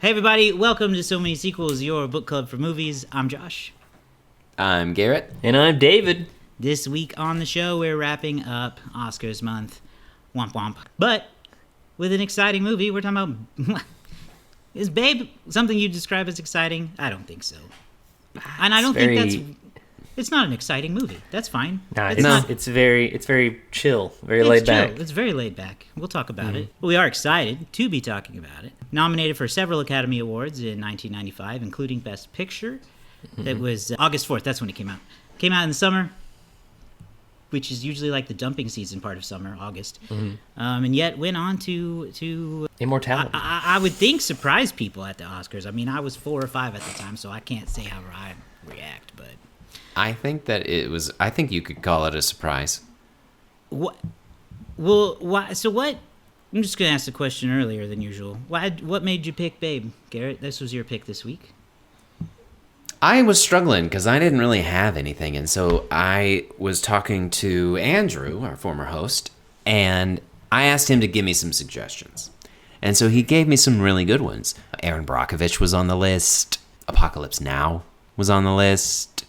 Hey everybody, welcome to So Many Sequels, your book club for movies. I'm Josh. I'm Garrett. And I'm David. This week on the show, we're wrapping up Oscars month. Womp womp. But with an exciting movie, we're talking about... Is Babe something you describe as exciting? I don't think so. And I don't think that's... It's not an exciting movie. That's fine. It's very chill, very laid back. It's very laid back. We'll talk about it. But we are excited to be talking about it. Nominated for several Academy Awards in 1995, including Best Picture. That was August 4th. That's when it came out. Came out in the summer, which is usually like the dumping season part of summer, August. And yet went on to immortality. I would think surprise people at the Oscars. I mean, I was 4 or 5 at the time, so I can't say how I react, but... I think that it was... I think you could call it a surprise. What? Well, why? So what... I'm just going to ask the question earlier than usual. What made you pick Babe, Garrett? This was your pick this week. I was struggling because I didn't really have anything. And so I was talking to Andrew, our former host, and I asked him to give me some suggestions. And so he gave me some really good ones. Aaron Brockovich was on the list. Apocalypse Now was on the list.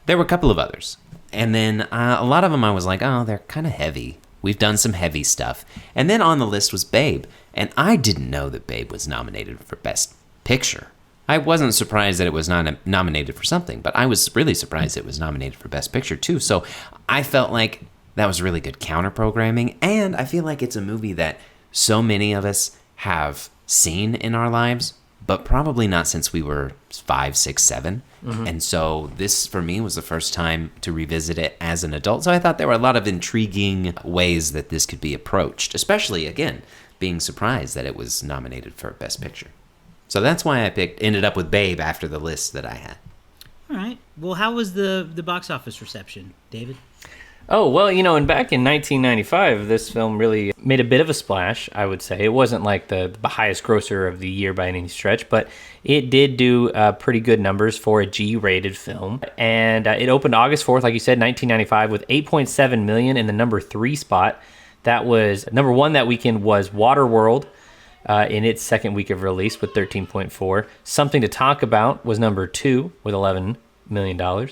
There were a couple of others. And then a lot of them I was like, oh, they're kind of heavy. We've done some heavy stuff. And then on the list was Babe. And I didn't know that Babe was nominated for Best Picture. I wasn't surprised that it was not nominated for something, but I was really surprised it was nominated for Best Picture too. So I felt like that was really good counter-programming. And I feel like it's a movie that so many of us have seen in our lives, but probably not since we were 5, 6, 7. And so this, for me, was the first time to revisit it as an adult. So I thought there were a lot of intriguing ways that this could be approached, especially, again, being surprised that it was nominated for Best Picture. So that's why I ended up with Babe after the list that I had. All right. Well, how was the box office reception, David? Oh, well, and back in 1995, this film really made a bit of a splash, I would say. It wasn't like the highest grosser of the year by any stretch, but it did do pretty good numbers for a G-rated film. And it opened August 4th, like you said, 1995, with $8.7 million in the number 3 spot. That was, number 1 that weekend was Waterworld in its second week of release with $13.4. Something to Talk About was number 2 with $11 million.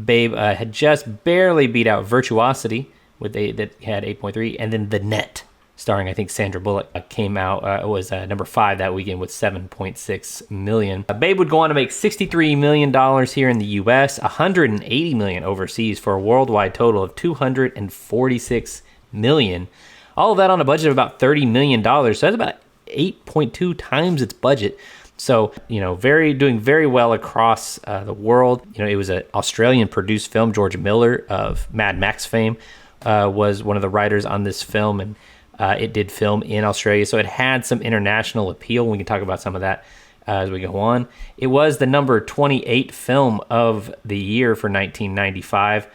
Babe had just barely beat out Virtuosity that had 8.3, and then The Net, starring I think Sandra Bullock, came out was number 5 that weekend with 7.6 million. Babe would go on to make $63 million here in the U.S., $180 million overseas for a worldwide total of $246 million. All of that on a budget of about $30 million. So that's about 8.2 times its budget. So, doing very well across the world. It was an Australian-produced film. George Miller of Mad Max fame was one of the writers on this film, and it did film in Australia. So it had some international appeal. We can talk about some of that as we go on. It was the number 28 film of the year for 1995.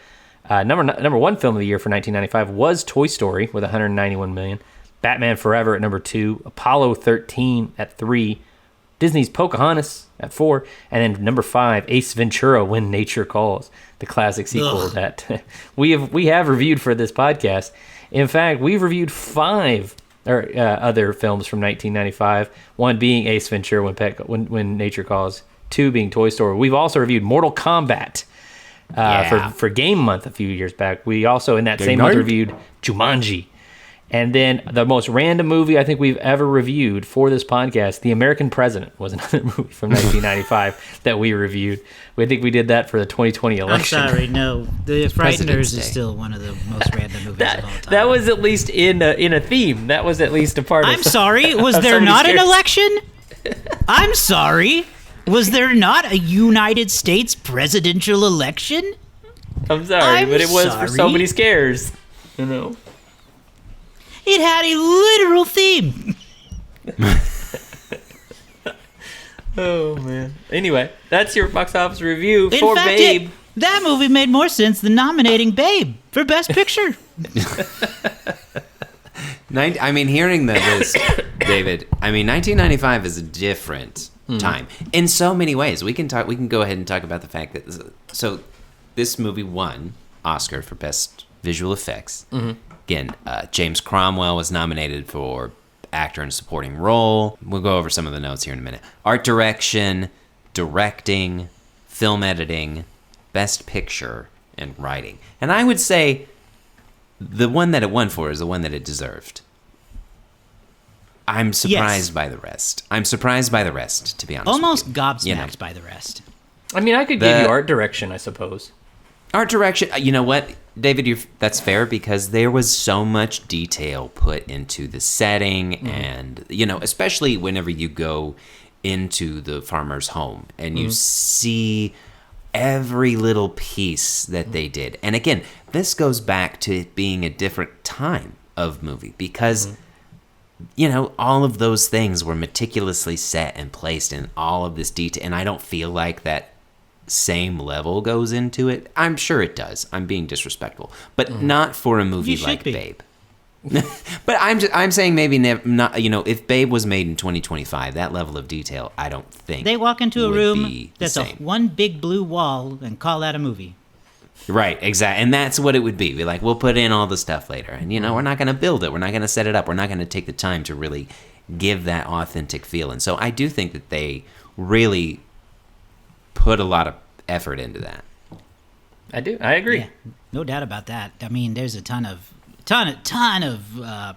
Number 1 film of the year for 1995 was Toy Story with $191 million. Batman Forever at number 2. Apollo 13 at 3. Disney's Pocahontas at 4, and then number 5, Ace Ventura: When Nature Calls, the classic sequel that we have reviewed for this podcast. In fact, we've reviewed 5 other films from 1995. One being Ace Ventura: When Nature Calls. 2 being Toy Story. We've also reviewed Mortal Kombat for Game Month a few years back. We also in that same month reviewed Jumanji. And then the most random movie I think we've ever reviewed for this podcast, The American President, was another movie from 1995 that we reviewed. I think we did that for the 2020 election. I'm sorry, no. The Frighteners is still one of the most random movies of all time. That was at least in a theme. That was at least a part of... I'm sorry, was there not an election? I'm sorry. Was there not a United States presidential election? I'm sorry, but it was for so many scares. It had a literal theme. Oh, man. Anyway, that's your box office review for Babe. That movie made more sense than nominating Babe for Best Picture. Hearing the list, David, 1995 is a different time in so many ways. We can go ahead and talk about the fact that this movie won Oscar for Best Visual Effects. Again, James Cromwell was nominated for actor in supporting role. We'll go over some of the notes here in a minute. Art direction, directing, film editing, best picture, and writing. And I would say the one that it won for is the one that it deserved. I'm surprised by the rest. I'm surprised by the rest, to be honest Almost with you. gobsmacked by the rest. I mean, I could give you art direction, I suppose. Art direction, you know what, David, that's fair because there was so much detail put into the setting and, especially whenever you go into the farmer's home and you see every little piece that they did. And again, this goes back to it being a different time of movie because, all of those things were meticulously set and placed in all of this detail. And I don't feel like that same level goes into it. I'm sure it does. I'm being disrespectful, but not for a movie like Babe. But I'm saying maybe not. If Babe was made in 2025, that level of detail, I don't think they walk into a room that's one big blue wall and call that a movie. Right, exactly, and that's what it would be. We're like, we'll put in all the stuff later, and we're not going to build it. We're not going to set it up. We're not going to take the time to really give that authentic feel. And so I do think that they really put a lot of effort into that. I do. I agree. Yeah, no doubt about that. I mean, there's a ton of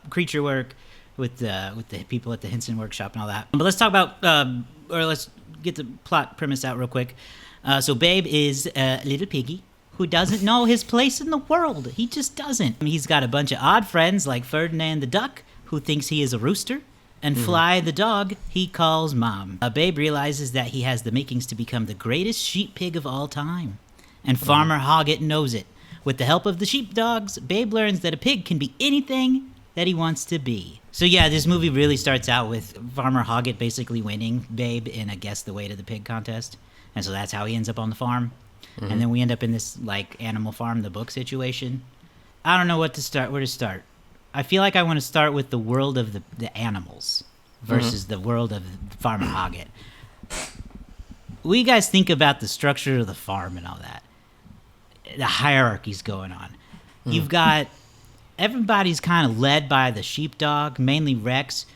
creature work with the people at the Henson Workshop and all that. But let's talk about, or let's get the plot premise out real quick. So Babe is a little piggy who doesn't know his place in the world. He just doesn't. He's got a bunch of odd friends like Ferdinand the duck, who thinks he is a rooster, and Fly the dog he calls Mom. Babe realizes that he has the makings to become the greatest sheep pig of all time. And Farmer Hoggett knows it. With the help of the sheepdogs, Babe learns that a pig can be anything that he wants to be. So yeah, this movie really starts out with Farmer Hoggett basically winning Babe in a Guess the Way to the Pig contest. And so that's how he ends up on the farm. And then we end up in this Animal Farm, the book situation. I don't know where to start. I feel like I want to start with the world of the animals versus the world of Farmer Hoggett. What do you guys think about the structure of the farm and all that? The hierarchy's going on. You've got everybody's kind of led by the sheepdog, mainly Rex,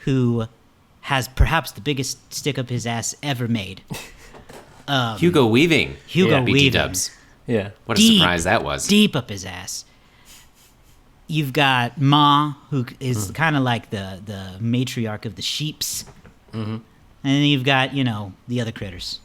who has perhaps the biggest stick up his ass ever made. Hugo Weaving. Weaving. BT Dubs. Yeah. What a surprise that was. Deep up his ass. You've got Ma, who is kind of like the matriarch of the sheeps. And then you've got, the other critters.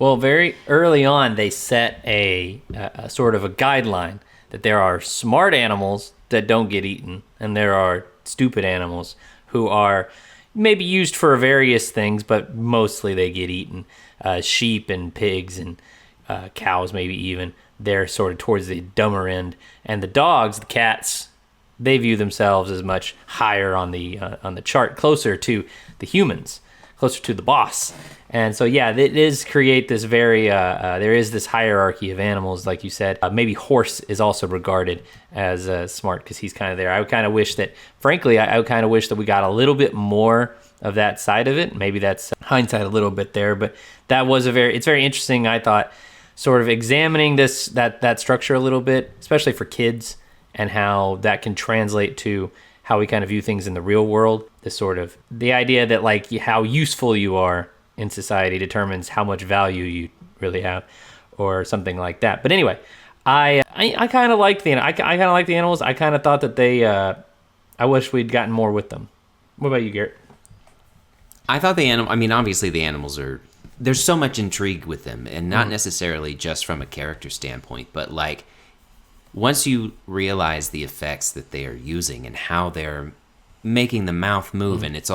Well, very early on, they set a sort of a guideline that there are smart animals that don't get eaten, and there are stupid animals who are maybe used for various things, but mostly they get eaten. Sheep and pigs and cows, maybe even, they're sort of towards the dumber end. And the dogs, the cats, they view themselves as much higher on the chart, closer to the humans, closer to the boss. And so, yeah, it is create this very, there is this hierarchy of animals, like you said. Maybe horse is also regarded as smart because he's kind of there. I would kind of wish that, frankly, I would kind of wish that we got a little bit more of that side of it. Maybe that's hindsight a little bit there, but that was it's very interesting, I thought, sort of examining that structure a little bit, especially for kids, and how that can translate to how we kind of view things in the real world. The idea that how useful you are in society determines how much value you really have, or something like that. But anyway, I kind of liked the animals. I kind of thought that they I wish we'd gotten more with them. What about you, Garrett? I thought obviously the animals there's so much intrigue with them, and not necessarily just from a character standpoint, but once you realize the effects that they are using and how they're making the mouth move, and it's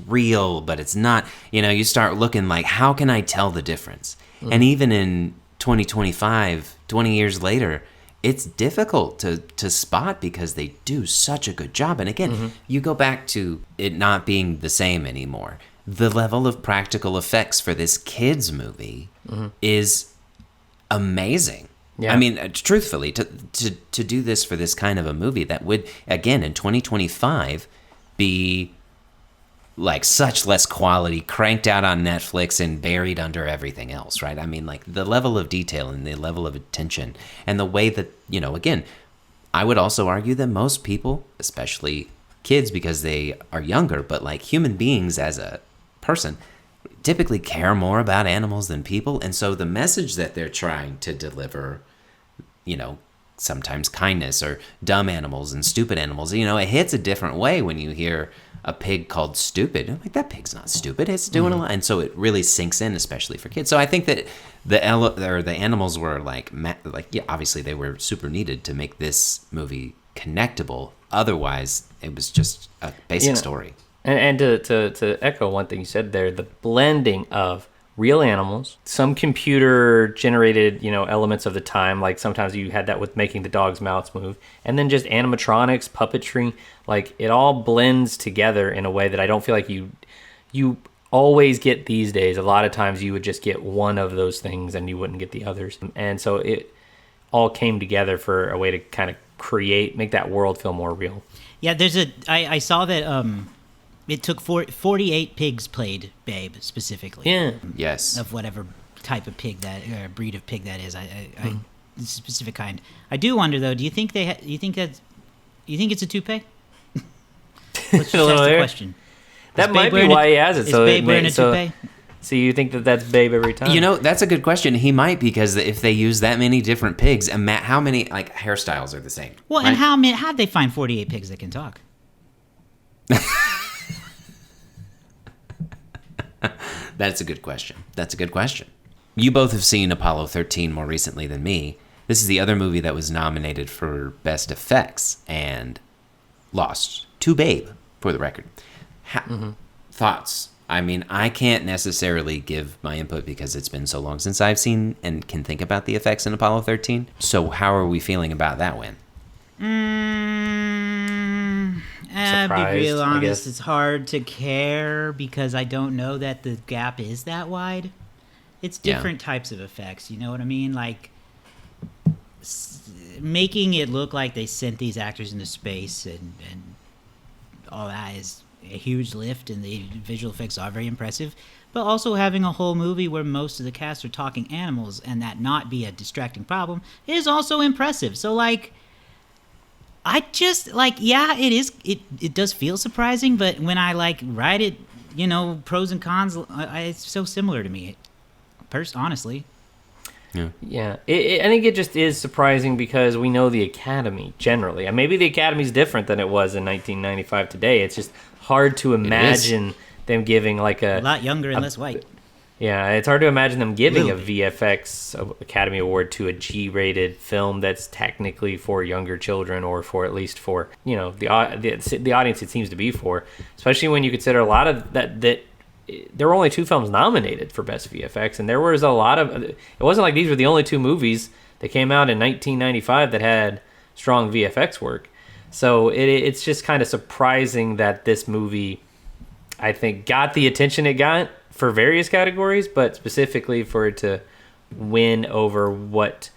real, but it's not, you start looking how can I tell the difference? And even in 2025, 20 years later, it's difficult to spot because they do such a good job. And again, you go back to it not being the same anymore. The level of practical effects for this kids movie is amazing. Yeah. I mean, truthfully, to do this for this kind of a movie that would, again, in 2025, be such less quality, cranked out on Netflix and buried under everything else, right? I mean, the level of detail and the level of attention and the way that, again, I would also argue that most people, especially kids because they are younger, but like human beings as a person typically care more about animals than people. And so the message that they're trying to deliver, you know, sometimes kindness or dumb animals and stupid animals, you know, it hits a different way when you hear a pig called stupid. I'm like, that pig's not stupid. It's doing a lot. And so it really sinks in, especially for kids. So I think that the animals were like, yeah, obviously they were super needed to make this movie connectable. Otherwise, it was just a basic story. And to echo one thing you said there, the blending of real animals, some computer generated, you know, elements of the time, like sometimes you had that with making the dog's mouths move, and then just animatronics, puppetry, like it all blends together in a way that I don't feel like you always get these days. A lot of times you would just get one of those things and you wouldn't get the others. And so it all came together for a way to kind of make that world feel more real. Yeah, I saw that it took 48 pigs played Babe specifically. Yeah. Yes. Of whatever type of pig that, or breed of pig that is. It's a specific kind. I do wonder though, do you think you think it's a toupee? Let's just ask the question. That might be why he has it. Is Babe wearing a toupee? So you think that's Babe every time? You know, that's a good question. He might, because if they use that many different pigs, and how many like hairstyles are the same? Well, right? and how'd they find 48 pigs that can talk? That's a good question. You both have seen Apollo 13 more recently than me. This is the other movie that was nominated for Best Effects and lost to Babe, for the record. Thoughts? I mean, I can't necessarily give my input because it's been so long since I've seen and can think about the effects in Apollo 13. So how are we feeling about that win? To be real honest, it's hard to care because I don't know that the gap is that wide. It's different types of effects, you know what I mean? Like, making it look like they sent these actors into space and all that is a huge lift, and the visual effects are very impressive. But also having a whole movie where most of the cast are talking animals and that not be a distracting problem is also impressive. So, like, I just, like, yeah, it does feel surprising, but when I, like, write it, you know, pros and cons, it's so similar to me, honestly. Yeah. I think it just is surprising because we know the Academy generally. And maybe the Academy's different than it was in 1995 today. It's just hard to imagine them giving, like, a lot younger and less white. Yeah, it's hard to imagine them giving a VFX Academy Award to a G-rated film that's technically for younger children, or for at least for, you know, the audience it seems to be for. Especially when you consider a lot of that there were only 2 films nominated for Best VFX, and there was a lot of. It wasn't like these were the only 2 movies that came out in 1995 that had strong VFX work. So it's just kind of surprising that this movie, I think, got the attention it got for various categories, but specifically for it to win over what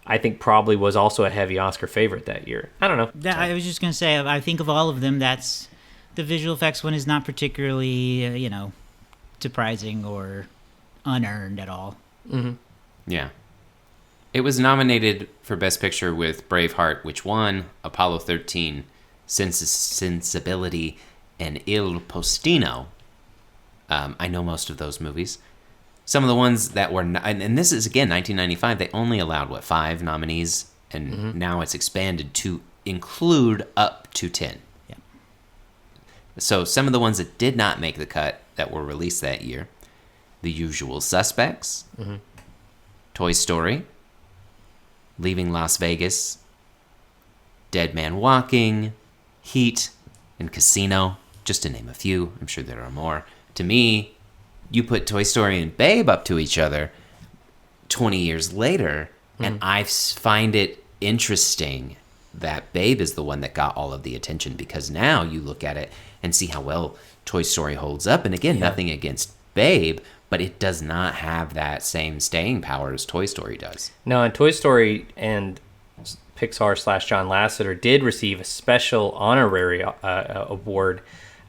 I think probably was also a heavy Oscar favorite that year. I don't know. I was just going to say, I think of all of them, that's the visual effects one is not particularly, you know, surprising or unearned at all. Mm-hmm. Yeah. It was nominated for Best Picture with Braveheart, which won, Apollo 13, Sensibility, and Il Postino. I know most of those movies. Some of the ones that were, and this is again 1995. They only allowed 5 nominees, and now it's expanded to include up to 10. Yeah. So some of the ones that did not make the cut that were released that year: The Usual Suspects, Toy Story, Leaving Las Vegas, Dead Man Walking, Heat, and Casino, just to name a few. I'm sure there are more. To me, you put Toy Story and Babe up to each other 20 years later, and I find it interesting that Babe is the one that got all of the attention, because now you look at it and see how well Toy Story holds up. And again, nothing against Babe, but it does not have that same staying power as Toy Story does. No, and Toy Story and Pixar / John Lasseter did receive a special honorary award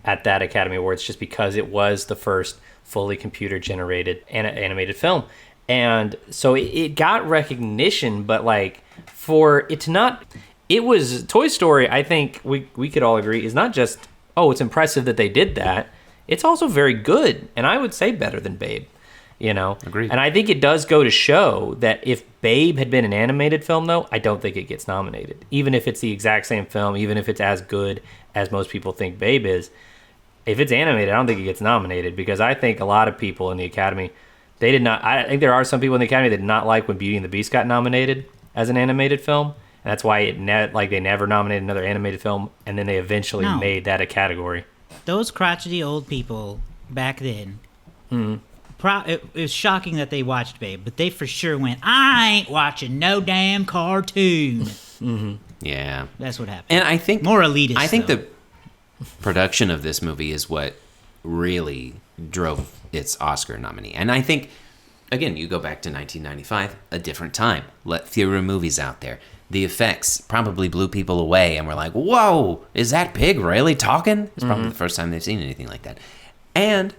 at that Academy Awards, just because it was the first fully computer-generated animated film. And so it got recognition, but, like, for it to not... it was Toy Story. I think we could all agree is not just it's impressive that they did that. It's also very good, and I would say better than Babe. Agreed. And I think it does go to show that if Babe had been an animated film, though, I don't think it gets nominated. Even if it's the exact same film, even if it's as good as most people think Babe is, if it's animated, I don't think it gets nominated, because I think a lot of people in the Academy, they did not. I think there are some people in the Academy that did not like when Beauty and the Beast got nominated as an animated film, and that's why they never nominated another animated film, and then they eventually made that a category. Those crotchety old people back then. It was shocking that they watched Babe, but they for sure went, I ain't watching no damn cartoon. Yeah. That's what happened. And I think... More elitist, I think though. the production of this movie is what really drove its Oscar nominee. And I think, again, you go back to 1995, a different time. Fewer movies out there. The effects probably blew people away and were like, whoa, is that pig really talking? It's probably the first time they've seen anything like that. And...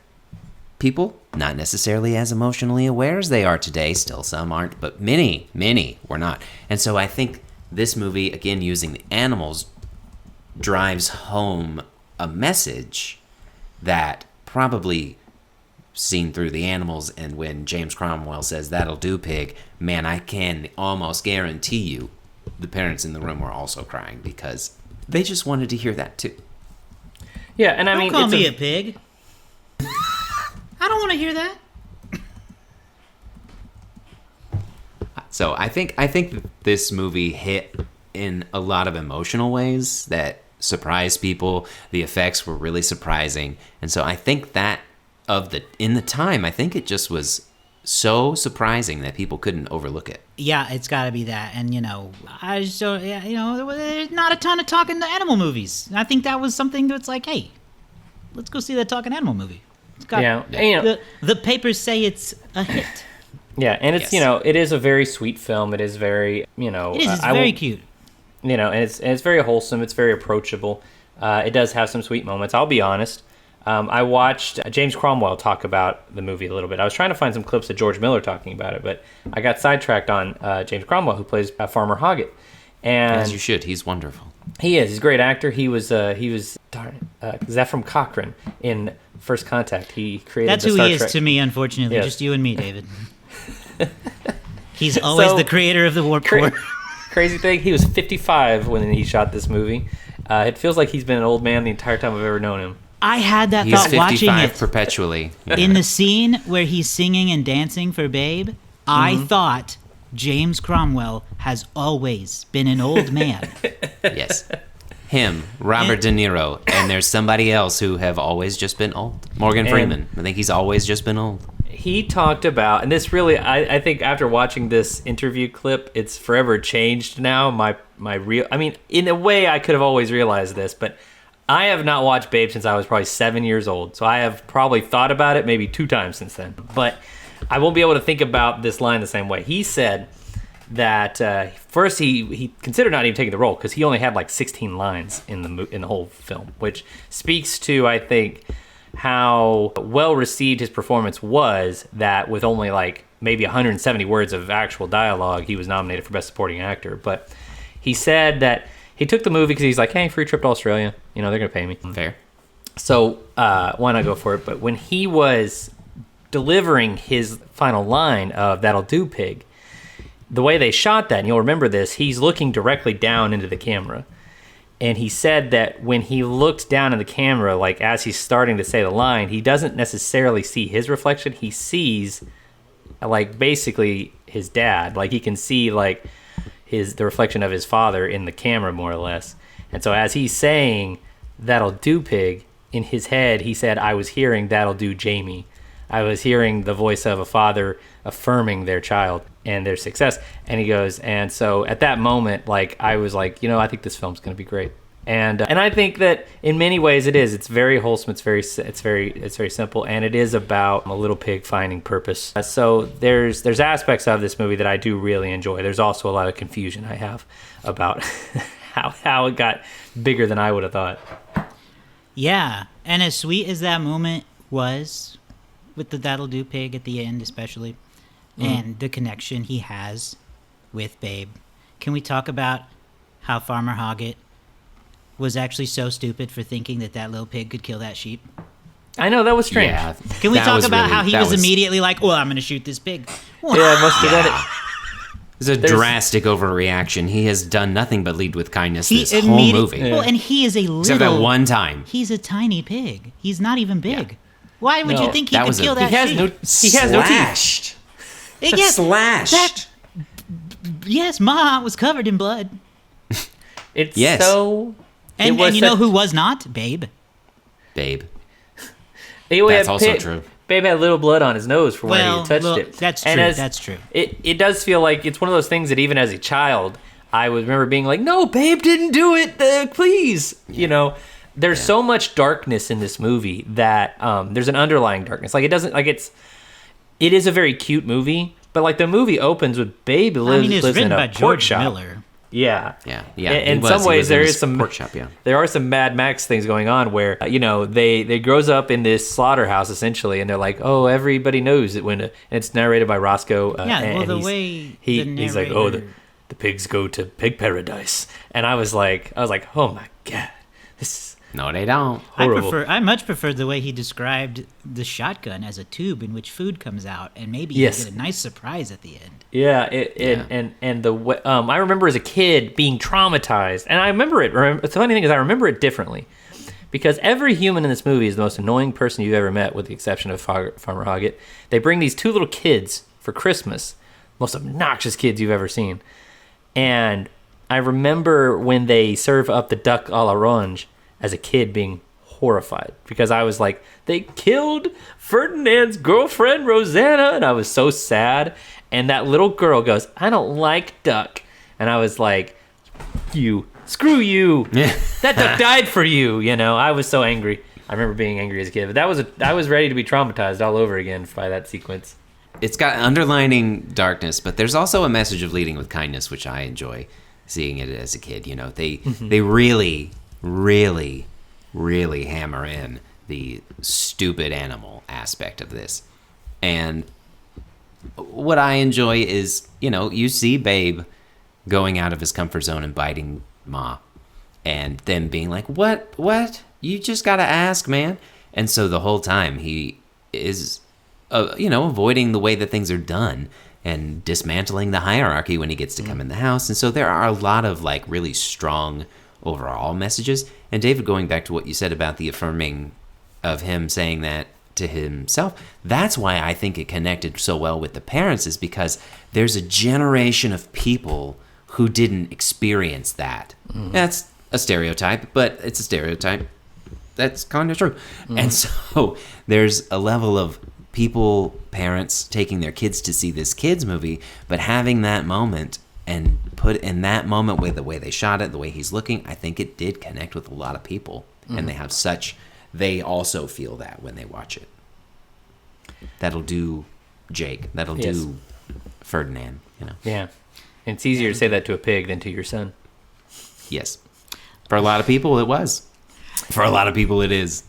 people, not necessarily as emotionally aware as they are today, still some aren't, but many were not. And so I think this movie, again, using the animals, drives home a message that probably seen through the animals, and when James Cromwell says, that'll do, pig, man, I can almost guarantee you the parents in the room were also crying because they just wanted to hear that too. Yeah, and Don't call me a pig. I don't want to hear that. So I think this movie hit in a lot of emotional ways that surprised people. The effects were really surprising, and so I think that in the time, I think it just was so surprising that people couldn't overlook it. Yeah, it's got to be that, and I just don't. Yeah, there's not a ton of talking animal movies. And I think that was something that's like, hey, let's go see that talking animal movie. It's got, the papers say it's a hit. Yeah, and it's it is a very sweet film. It is very it is. It's very cute. And it's very wholesome. It's very approachable. It does have some sweet moments. I'll be honest. I watched James Cromwell talk about the movie a little bit. I was trying to find some clips of George Miller talking about it, but I got sidetracked on James Cromwell, who plays Farmer Hoggett. And as you should. He's wonderful. He is. He's a great actor. He was Zephram Cochrane in First Contact. He created That's the who Star he is Trek. to me, unfortunately. Yes. Just you and me, David. He's always the creator of the Warp Core. Crazy thing, he was 55 when he shot this movie. It feels like he's been an old man the entire time I've ever known him. I had that he's thought watching it. 55 perpetually. In the scene where he's singing and dancing for Babe, I thought James Cromwell has always been an old man. Yes. Him, Robert De Niro, and there's somebody else who have always just been old. Morgan Freeman. I think he's always just been old. He talked about, and this really, I think after watching this interview clip, it's forever changed now. My real, I mean, in a way I could have always realized this, but I have not watched Babe since I was probably 7 years old. So I have probably thought about it maybe 2 times since then. But I won't be able to think about this line the same way. He said that first he considered not even taking the role because he only had like 16 lines in the whole film, which speaks to, I think, how well received his performance was, that with only like maybe 170 words of actual dialogue, he was nominated for Best Supporting Actor. But he said that he took the movie because he's like, hey, free trip to Australia. They're going to pay me. Fair. So why not go for it? But when he was delivering his final line of "That'll do, pig," the way they shot that, and you'll remember this, he's looking directly down into the camera. And he said that when he looked down in the camera, like as he's starting to say the line, he doesn't necessarily see his reflection. He sees like basically his dad. Like he can see like the reflection of his father in the camera, more or less. And so as he's saying "That'll do, pig," in his head, he said, I was hearing "That'll do, Jamie." I was hearing the voice of a father affirming their child and their success. And he goes, and so at that moment, like I was like, I think this film's going to be great. And I think that in many ways it is. It's very wholesome. It's very simple, and it is about a little pig finding purpose. So there's aspects of this movie that I do really enjoy. There's also a lot of confusion I have about how it got bigger than I would have thought. Yeah, and as sweet as that moment was, with the "That'll do, pig" at the end especially, and the connection he has with Babe, can we talk about how Farmer Hoggett was actually so stupid for thinking that little pig could kill that sheep? I know, that was strange. Yeah, Can we that talk was about really- how he that was immediately like, well, I'm going to shoot this pig? Yeah, I must have done it. It's a drastic overreaction. He has done nothing but lead with kindness He this whole movie. Well, and he is a little... Except that one time. He's a tiny pig. He's not even big. Yeah. Why would No, you think he that could was a- kill that He has sheep? no teeth. Slashed. Yes, Slashed. yes, Ma was covered in blood. It's Yes. so... And you know who was not? Babe. Babe. That's also true. Babe had little blood on his nose from where he touched it. That's true. And That's true. It does feel like it's one of those things that even as a child, I would remember being like, no, Babe didn't do it, please. Yeah. You know, there's so much darkness in this movie that there's an underlying darkness. Like, it doesn't, like, it is a very cute movie, but like the movie opens with Babe It's lives written in a by pork George shop. Miller. Yeah. Yeah. In some ways, there is some pork shop. Yeah. There are some Mad Max things going on where they grows up in this slaughterhouse essentially, and they're like, oh, everybody knows it when and it's narrated by Roscoe. He's like, oh, the pigs go to pig paradise, and I was like, oh my god, this is No, they don't. horrible. I much preferred the way he described the shotgun as a tube in which food comes out, and maybe Yes. you get a nice surprise at the end. Yeah, and the way, I remember as a kid being traumatized, and I remember it. The funny thing is, I remember it differently, because every human in this movie is the most annoying person you've ever met, with the exception of Farmer Hoggett. They bring these two little kids for Christmas, most obnoxious kids you've ever seen, and I remember when they serve up the duck à l'orange as a kid being horrified, because I was like, they killed Ferdinand's girlfriend Rosanna, and I was so sad. And that little girl goes, I don't like duck. And I was like, screw you. That duck died for you. I was so angry. I remember being angry as a kid. But I was ready to be traumatized all over again by that sequence. It's got underlining darkness, but there's also a message of leading with kindness, which I enjoy seeing it as a kid. They really, really, really hammer in the stupid animal aspect of this. And what I enjoy is, you see Babe going out of his comfort zone and biting Ma, and then being like, what? You just gotta ask, man. And so the whole time he is, avoiding the way that things are done and dismantling the hierarchy when he gets to come in the house. And so there are a lot of like really strong overall messages. And David, going back to what you said about the affirming of him saying that to himself, that's why I think it connected so well with the parents, is because there's a generation of people who didn't experience that. That's a stereotype, but it's a stereotype that's kind of true. And so there's a level of people, parents taking their kids to see this kids movie, but having that moment and put in that moment with the way they shot it, the way he's looking, I think it did connect with a lot of people. And they also feel that when they watch it. That'll do Jake. That'll do Ferdinand, Yeah. And it's easier to say that to a pig than to your son. Yes. For a lot of people, it was. For a lot of people, it is.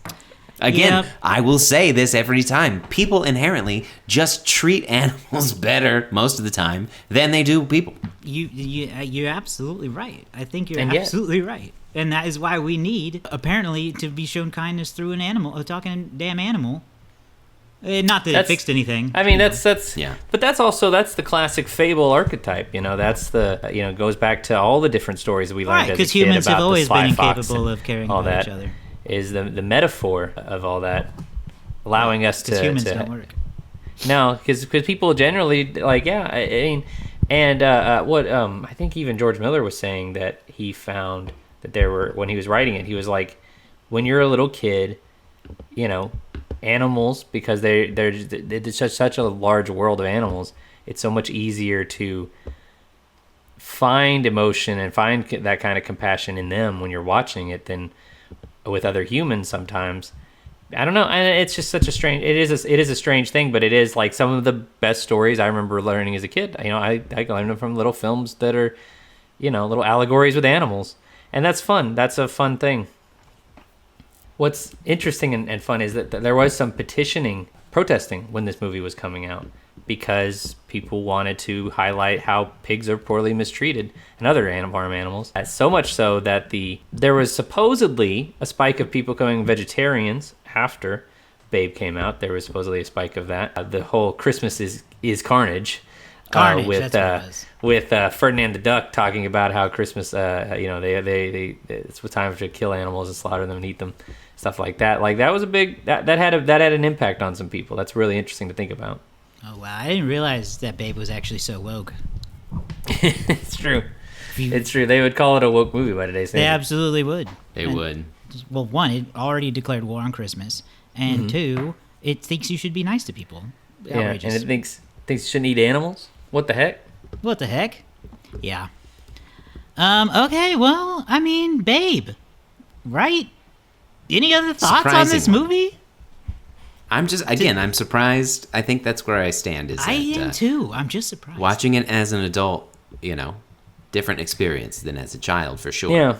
Again, I will say this every time. People inherently just treat animals better most of the time than they do people. You're absolutely right. I think you're absolutely right. And that is why we need, apparently, to be shown kindness through an animal, a talking damn animal. Not that it fixed anything. I mean, that's yeah. But that's the classic fable archetype. That's goes back to all the different stories that we learned as a kid because humans about have always the sly been fox incapable of caring all about that. each other. Is the metaphor of all that, allowing us to... Because humans don't work. No, because people generally, like, I mean, and I think even George Miller was saying that he found that there were, when he was writing it, he was like, when you're a little kid, animals, because there's such a large world of animals, it's so much easier to find emotion and find that kind of compassion in them when you're watching it than with other humans sometimes. I don't know, and it's just such a strange, it is a strange thing, but it is like some of the best stories I remember learning as a kid. I learned them from little films that are, little allegories with animals, and that's fun. That's a fun thing. What's interesting and fun is that there was some protesting when this movie was coming out, because people wanted to highlight how pigs are poorly mistreated and other farm animals. So much so that there was supposedly a spike of people becoming vegetarians after Babe came out. There was supposedly a spike of that. The whole Christmas is carnage. With Ferdinand the Duck talking about how Christmas, it's a time to kill animals and slaughter them and eat them, stuff like that. Like that was a big that had an impact on some people. That's really interesting to think about. Oh wow, I didn't realize that Babe was actually so woke. It's true. It's true. They would call it a woke movie by today's standards. They absolutely would. They would. Well, one, it already declared war on Christmas, and two, it thinks you should be nice to people. Outrageous. Yeah, and it thinks you shouldn't eat animals. What the heck? What the heck? Yeah. Okay, well, I mean, Babe, right? Any other thoughts on this movie? I'm surprised. I think that's where I stand. I am too. I'm just surprised. Watching it as an adult, different experience than as a child, for sure. Yeah.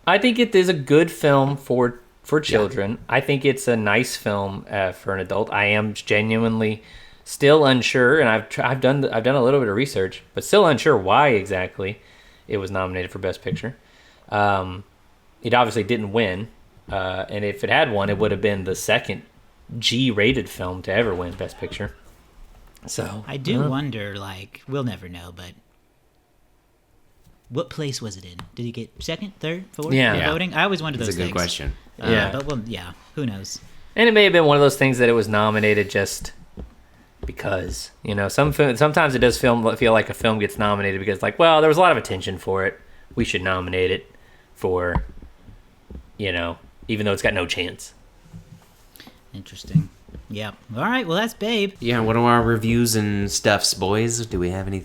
I think it is a good film for children. Yeah. I think it's a nice film for an adult. I am genuinely still unsure, and I've done a little bit of research, but still unsure why exactly it was nominated for Best Picture. It obviously didn't win, and if it had won, it would have been the second G-rated film to ever win Best Picture. So I do wonder, we'll never know, but what place was it in? Did he get second, third, fourth voting? I always wonder those things. That's a good question. But who knows? And it may have been one of those things that it was nominated just because, sometimes it does feel like a film gets nominated because, there was a lot of attention for it. We should nominate it for, even though it's got no chance. Interesting. Yep. All right. Well, that's Babe. Yeah. What are our reviews and stuffs, boys? Do we have any?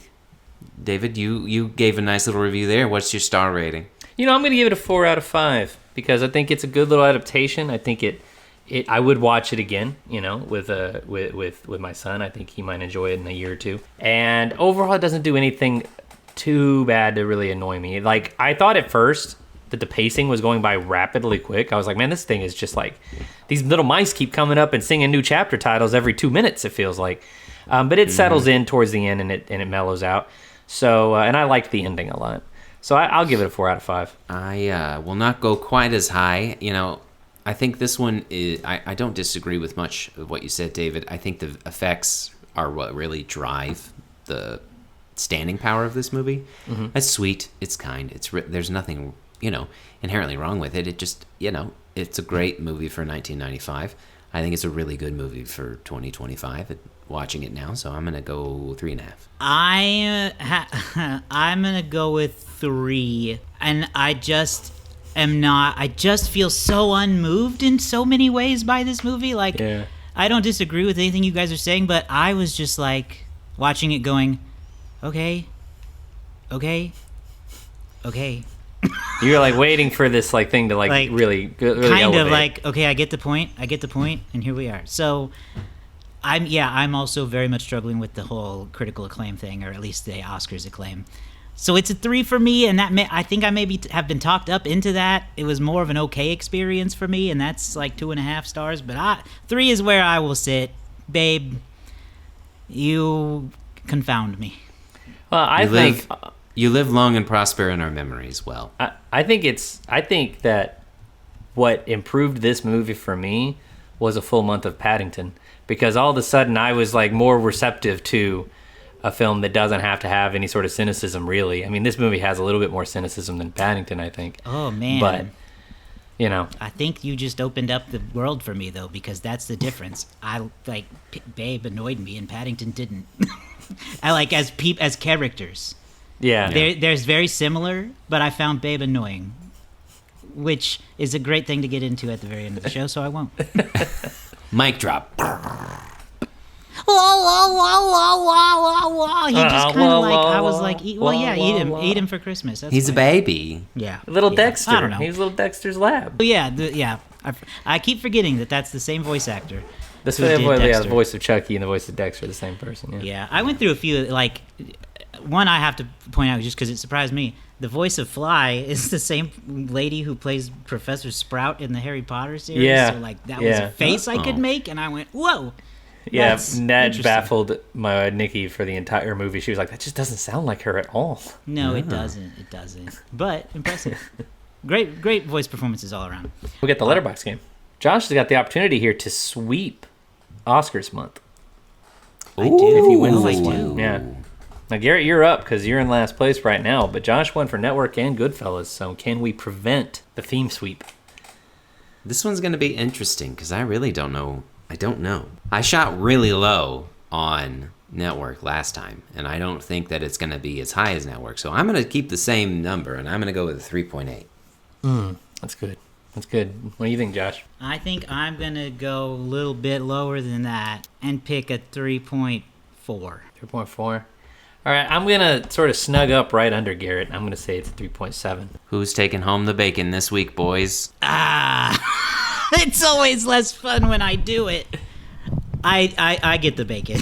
David, you gave a nice little review there. What's your star rating? I'm going to give it a 4 out of 5 because I think it's a good little adaptation. I think I would watch it again, with my son. I think he might enjoy it in a year or two. And overall, it doesn't do anything too bad to really annoy me. I thought at first that the pacing was going by rapidly quick. I was like, man, this thing is just these little mice keep coming up and singing new chapter titles every 2 minutes, it feels like. But it settles in towards the end and it mellows out. So, and I liked the ending a lot. So I'll give it a 4 out of 5. I will not go quite as high. I think this one is. I don't disagree with much of what you said, David. I think the effects are what really drive the standing power of this movie. Mm-hmm. It's sweet. It's kind. There's nothing inherently wrong with it. It just it's a great movie for 1995. I think it's a really good movie for 2025. Watching it now, so I'm gonna go 3.5. I'm gonna go with 3, and I just feel so unmoved in so many ways by this movie. I don't disagree with anything you guys are saying, but I was just watching it going, okay. You were waiting for this thing to really kind elevate. of okay, I get the point, and here we are. So I'm also very much struggling with the whole critical acclaim thing, or at least the Oscars acclaim. So it's a 3 for me, and I think I maybe have been talked up into that. It was more of an okay experience for me, and that's 2.5 stars. But 3 is where I will sit. Babe, you confound me. Well, I think you live long and prosper in our memories. Well, I think that what improved this movie for me was a full month of Paddington. Because all of a sudden I was more receptive to a film that doesn't have to have any sort of cynicism, really. I mean, this movie has a little bit more cynicism than Paddington, I think. Oh, man. But, I think you just opened up the world for me, though, because that's the difference. Babe annoyed me and Paddington didn't. I as characters. Yeah. There's very similar, but I found Babe annoying, which is a great thing to get into at the very end of the show, so I won't. Mic drop. He just kind of I was eat him for Christmas. That's He's fine. A baby. Yeah. Dexter. I don't know. He's little Dexter's lab. Yeah, I keep forgetting that's the same voice actor. The voice of Chucky and the voice of Dexter are the same person. Yeah, I went through a few, one I have to point out just because it surprised me. The voice of Fly is the same lady who plays Professor Sprout in the Harry Potter series. Yeah. So, that was a face I could make, and I went, whoa. Yeah, That's that interesting. baffled my Nikki for the entire movie. She was like, "That just doesn't sound like her at all." No, it doesn't. It doesn't. But impressive. Great voice performances all around. We get the letterbox game. Josh has got the opportunity here to sweep Oscars month. I do. If he wins I this do. one. Yeah. Now, Garrett, you're up because you're in last place right now, but Josh won for Network and Goodfellas, so can we prevent the theme sweep? This one's going to be interesting because I really don't know. I don't know. I shot really low on Network last time, and I don't think that it's going to be as high as Network. So I'm going to keep the same number, and I'm going to go with a 3.8. That's good. That's good. What do you think, Josh? I think I'm going to go a little bit lower than that and pick a 3.4. 3.4. All right, I'm going to sort of snug up right under Garrett. I'm going to say it's 3.7. Who's taking home the bacon this week, boys? It's always less fun when I do it. I get the bacon.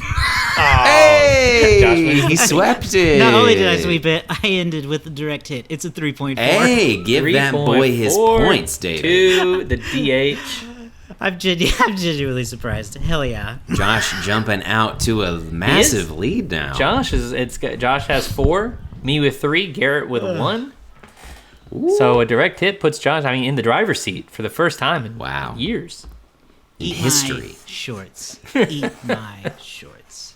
Hey! Josh wins. He swept it. Not only did I sweep it, I ended with a direct hit. It's a 3.4. Hey, give that boy his 3.4 points, David. to the DH. I'm genuinely surprised. Hell yeah. Josh jumping out to a massive lead now. Josh has 4, me with 3, Garrett with 1. So a direct hit puts Josh, in the driver's seat for the first time in years. Eat history. my shorts. Eat my shorts.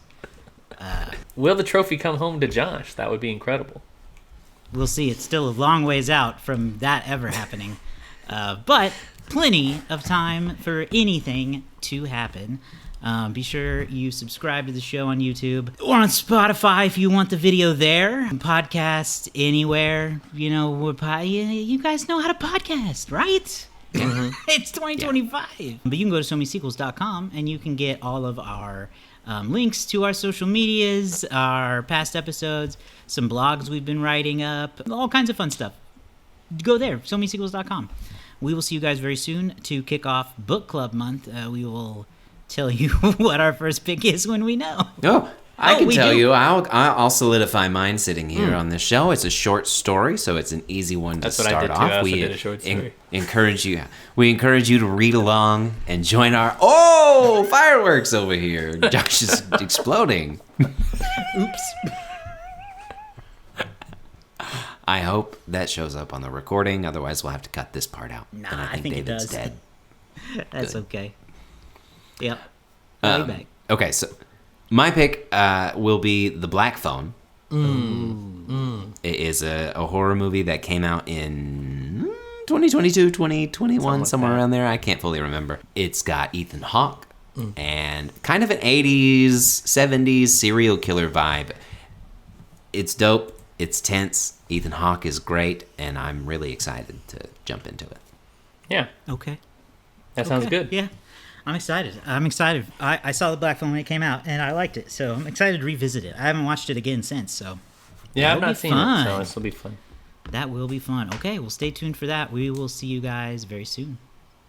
Will the trophy come home to Josh? That would be incredible. We'll see. It's still a long ways out from that ever happening. But plenty of time for anything to happen. Be sure you subscribe to the show on YouTube or on Spotify if you want the video there. Podcast anywhere. You know, you guys know how to podcast, right? It's 2025. But you can go to somesequels.com and you can get all of our links to our social medias, our past episodes, some blogs we've been writing up, all kinds of fun stuff. Go there, somesequels.com. We will see you guys very soon to kick off Book Club Month. We will tell you what our first pick is when we know. Oh, I can tell do. you. I'll solidify mine sitting here on this show. It's a short story, so it's an easy one to That's what start I did too. off. I also did a short story. We encourage you to read along and join our fireworks over here. Josh is exploding. Oops. I hope that shows up on the recording. Otherwise, we'll have to cut this part out. Nah, and I think it David's does. dead. That's Good. okay. Yep. Way back. Okay, so my pick will be The Black Phone. It is a horror movie that came out in 2022, 2021, somewhere around there. I can't fully remember. It's got Ethan Hawke and kind of an 80s, 70s serial killer vibe. It's dope. It's tense. Ethan Hawke is great, and I'm really excited to jump into it. Yeah, Okay. that sounds good. Yeah. I'm excited. I saw The Black Phone when it came out, and I liked it. So I'm excited to revisit it. I haven't watched it again since, so Yeah, I've That'll not be seen it, fun. so this will be fun. that will be fun. Okay, well, stay tuned for that. We will see you guys very soon.